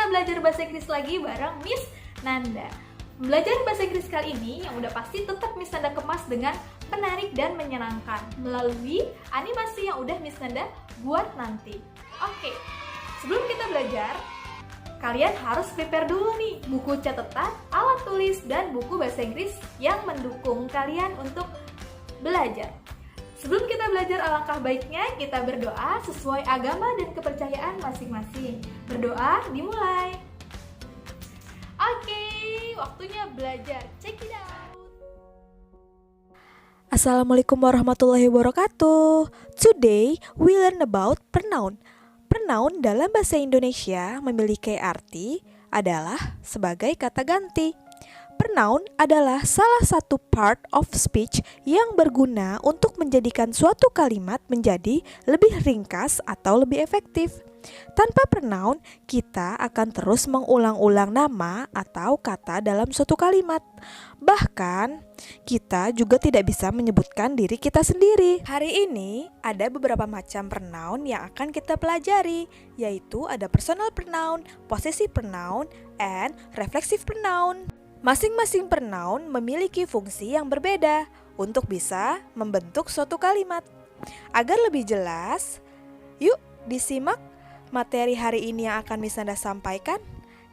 kita belajar bahasa Inggris lagi bareng Miss Nanda. Belajar bahasa Inggris kali ini yang udah pasti tetap Miss Nanda kemas dengan menarik dan menyenangkan melalui animasi yang udah Miss Nanda buat nanti. Oke, sebelum kita belajar, kalian harus prepare dulu nih buku catatan, alat tulis, dan buku bahasa Inggris yang mendukung kalian untuk belajar. Sebelum kita belajar, alangkah baiknya kita berdoa sesuai agama dan kepercayaan masing-masing. Berdoa dimulai. Oke, waktunya belajar. Check it out. Assalamualaikum warahmatullahi wabarakatuh. Today we learn about pronoun. Pronoun dalam bahasa Indonesia memiliki arti adalah sebagai kata ganti. Pronoun adalah salah satu part of speech yang berguna untuk menjadikan suatu kalimat menjadi lebih ringkas atau lebih efektif. Tanpa pronoun, kita akan terus mengulang-ulang nama atau kata dalam suatu kalimat. Bahkan, kita juga tidak bisa menyebutkan diri kita sendiri. Hari ini, ada beberapa macam pronoun yang akan kita pelajari, yaitu ada personal pronoun, possessive pronoun, and reflexive pronoun. Masing-masing pronoun memiliki fungsi yang berbeda untuk bisa membentuk suatu kalimat. Agar lebih jelas, yuk disimak materi hari ini yang akan Miss Nanda sampaikan.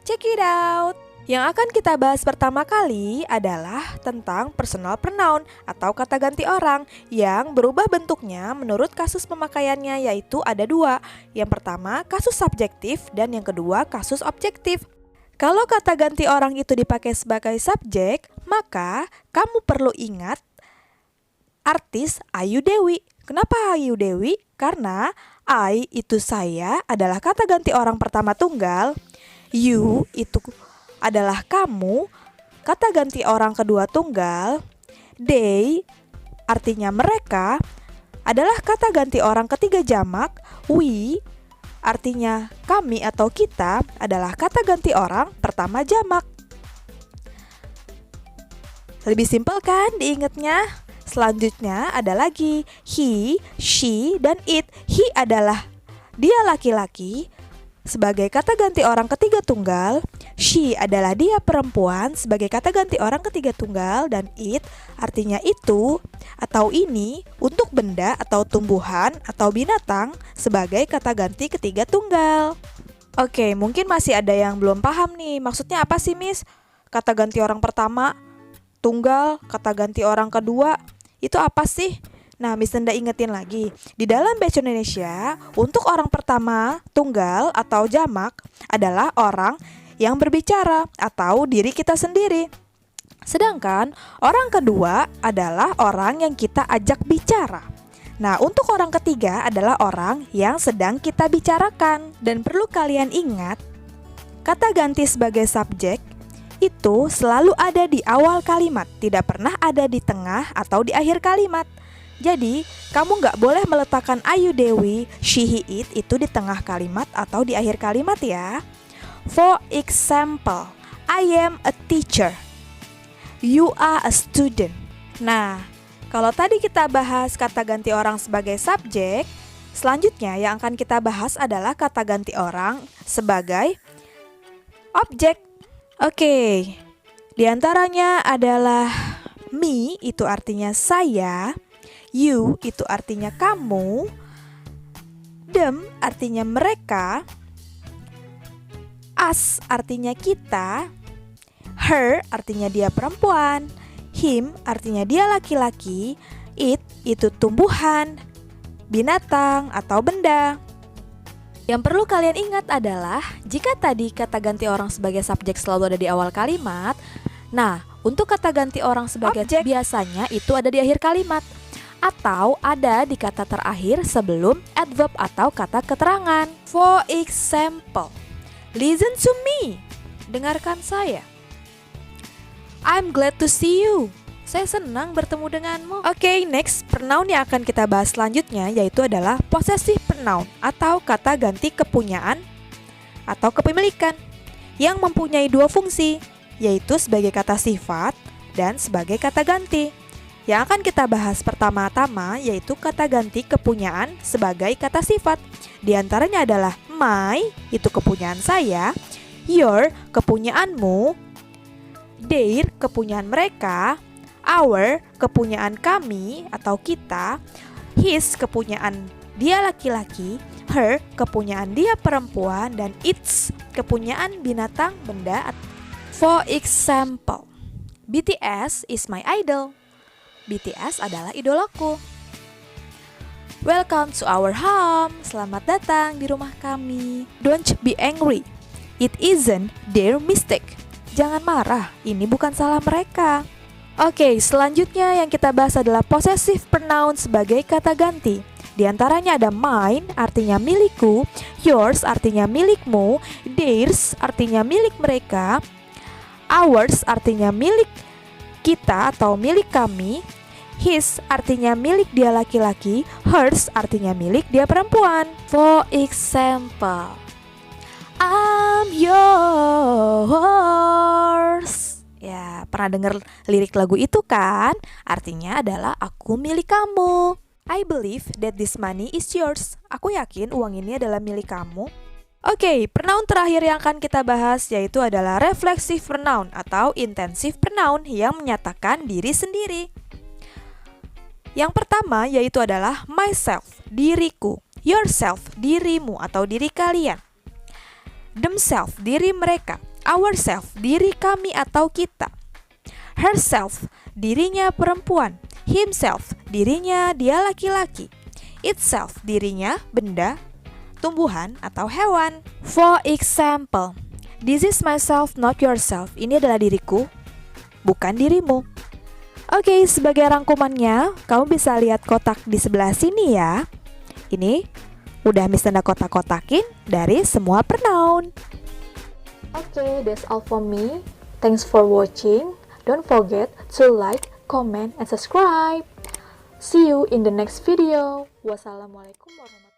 Check it out! Yang akan kita bahas pertama kali adalah tentang personal pronoun atau kata ganti orang yang berubah bentuknya menurut kasus pemakaiannya, yaitu ada dua. Yang pertama kasus subjektif dan yang kedua kasus objektif. Kalau kata ganti orang itu dipakai sebagai subjek, maka kamu perlu ingat artis Ayu Dewi. Kenapa Ayu Dewi? Karena I itu saya adalah kata ganti orang pertama tunggal, you itu adalah kamu, kata ganti orang kedua tunggal, they artinya mereka adalah kata ganti orang ketiga jamak, we artinya kami atau kita adalah kata ganti orang pertama jamak. Lebih simpel kan diingatnya? Selanjutnya ada lagi he, she, dan it. He adalah dia laki-laki sebagai kata ganti orang ketiga tunggal. She adalah dia perempuan sebagai kata ganti orang ketiga tunggal. Dan it artinya itu atau ini untuk benda atau tumbuhan atau binatang sebagai kata ganti ketiga tunggal. Oke, mungkin masih ada yang belum paham nih. Maksudnya apa sih, Miss? Kata ganti orang pertama tunggal, kata ganti orang kedua, itu apa sih? Nah, Miss Nanda ingetin lagi. Di dalam bahasa Indonesia, untuk orang pertama, tunggal atau jamak adalah orang yang berbicara atau diri kita sendiri. Sedangkan orang kedua adalah orang yang kita ajak bicara. Nah, untuk orang ketiga adalah orang yang sedang kita bicarakan. Dan perlu kalian ingat, kata ganti sebagai subjek itu selalu ada di awal kalimat, tidak pernah ada di tengah atau di akhir kalimat. Jadi, kamu nggak boleh meletakkan Ayu Dewi, she, he, it itu di tengah kalimat atau di akhir kalimat ya. For example, I am a teacher, you are a student. Nah, kalau tadi kita bahas kata ganti orang sebagai subjek, selanjutnya yang akan kita bahas adalah kata ganti orang sebagai objek. Oke, diantaranya adalah me itu artinya saya, you itu artinya kamu, them artinya mereka, us artinya kita, her artinya dia perempuan, him artinya dia laki-laki, it itu tumbuhan, binatang atau benda. Yang perlu kalian ingat adalah jika tadi kata ganti orang sebagai subjek selalu ada di awal kalimat, nah untuk kata ganti orang sebagai objek biasanya itu ada di akhir kalimat atau ada di kata terakhir sebelum adverb atau kata keterangan. For example, listen to me, dengarkan saya. I'm glad to see you, saya senang bertemu denganmu. Oke, next pronoun yang akan kita bahas selanjutnya yaitu adalah possessive pronoun atau kata ganti kepunyaan atau kepemilikan yang mempunyai dua fungsi, yaitu sebagai kata sifat dan sebagai kata ganti. Yang akan kita bahas pertama-tama yaitu kata ganti kepunyaan sebagai kata sifat. Di antaranya adalah my, itu kepunyaan saya, Your, kepunyaanmu. Their, kepunyaan mereka. Our, kepunyaan kami atau kita. His, kepunyaan dia laki-laki. Her, kepunyaan dia perempuan. Dan its, kepunyaan binatang, benda. For example, BTS is my idol. BTS adalah idolaku. Welcome to our home. Selamat datang di rumah kami. Don't be angry. It isn't their mistake. Jangan marah, ini bukan salah mereka. Oke, selanjutnya yang kita bahas adalah possessive pronoun sebagai kata ganti. Di antaranya ada mine, artinya milikku. Yours, artinya milikmu. Theirs, artinya milik mereka. Ours, artinya milik kita atau milik kami. His, artinya milik dia laki-laki. Hers, artinya milik dia perempuan. For example, I'm yours. Ya, pernah dengar lirik lagu itu kan? Artinya adalah aku milik kamu. I believe that this money is yours. Aku yakin uang ini adalah milik kamu. Oke, pronoun terakhir yang akan kita bahas yaitu adalah reflexive pronoun atau intensive pronoun yang menyatakan diri sendiri. Yang pertama yaitu adalah myself, diriku. Yourself, dirimu atau diri kalian. Themselves, diri mereka. Ourself, diri kami atau kita. Herself, dirinya perempuan. Himself, dirinya dia laki-laki. Itself, dirinya benda, tumbuhan atau hewan. For example, this is myself, not yourself. Ini adalah diriku, bukan dirimu. Oke, sebagai rangkumannya, kamu bisa lihat kotak di sebelah sini ya. Ini udah Miss Nanda kotak-kotakin dari semua pronoun. Okay, that's all for me. Thanks for watching. Don't forget to like, comment, and subscribe. See you in the next video. Wassalamualaikum warahmatullahi wabarakatuh.